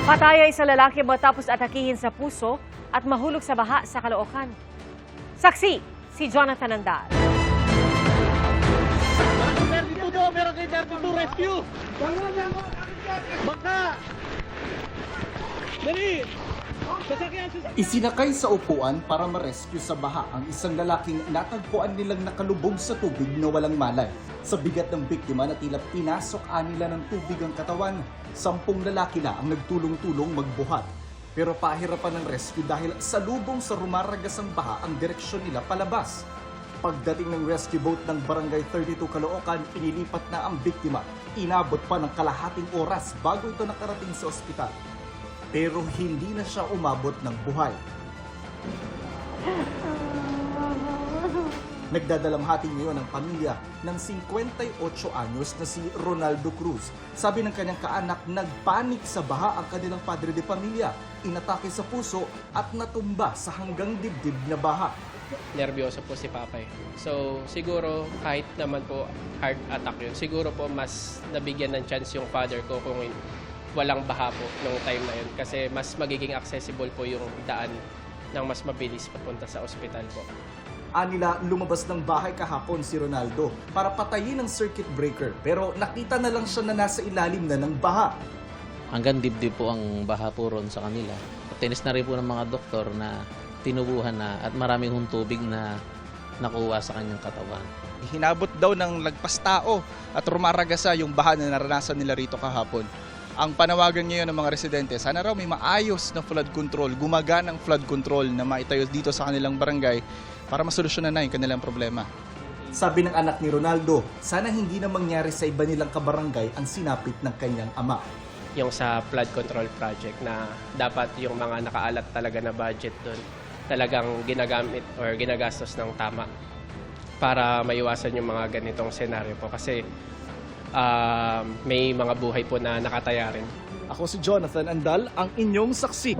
Patay sa lalaki matapos atakihin sa puso at mahulog sa baha sa Caloocan. Saksi, si Jonathan Andal. Meron kay 32 rescue! Baka! Dali! Isinakay sa upuan para ma-rescue sa baha ang isang lalaking natagpuan nilang nakalubog sa tubig na walang malay. Sa bigat ng biktima na tila pinasok nila ng tubig ang katawan, 10 lalaki na ang nagtulong-tulong magbuhat. Pero pahirapan ng rescue dahil salubong sa rumaragasang baha ang direksyon nila palabas. Pagdating ng rescue boat ng Barangay 32 Caloocan, inilipat na ang biktima. Inabot pa ng kalahating oras bago ito nakarating sa ospital. Pero hindi na siya umabot ng buhay. Nagdadalamhati ngayon ang pamilya ng 58 anyos na si Ronaldo Cruz. Sabi ng kanyang kaanak, nagpanik sa baha ang kanilang padre de pamilya. Inatake sa puso at natumba sa hanggang dibdib na baha. Nervyoso po si Papay. So siguro kahit naman po heart attack yun, siguro po mas nabigyan ng chance yung father ko kung walang baha po nung time na yun. Kasi mas magiging accessible po yung daan ng mas mabilis papunta sa ospital po. Anila, lumabas ng bahay kahapon si Ronaldo para patayin ang circuit breaker. Pero nakita na lang siya na nasa ilalim na ng baha. Hanggang dibdib po ang baha po ron sa kanila. Tinis na rin po ng mga doktor na tinubuhan na at maraming tubig na nakuha sa kanyang katawan. Hinabot daw ng lagpas tao at rumaragasa yung baha na naranasan nila rito kahapon. Ang panawagan ngayon ng mga residente, sana raw may maayos na flood control, gumaganang flood control na maitayo dito sa kanilang barangay para masolusyonan na yung kanilang problema. Sabi ng anak ni Ronaldo, sana hindi na mangyari sa iba nilang kabarangay ang sinapit ng kanyang ama. Yung sa flood control project na dapat yung mga nakaalat talaga na budget doon talagang ginagamit or ginagastos ng tama para maiwasan yung mga ganitong senaryo po kasi may mga buhay po na nakataya rin. Ako si Jonathan Andal, ang inyong saksi.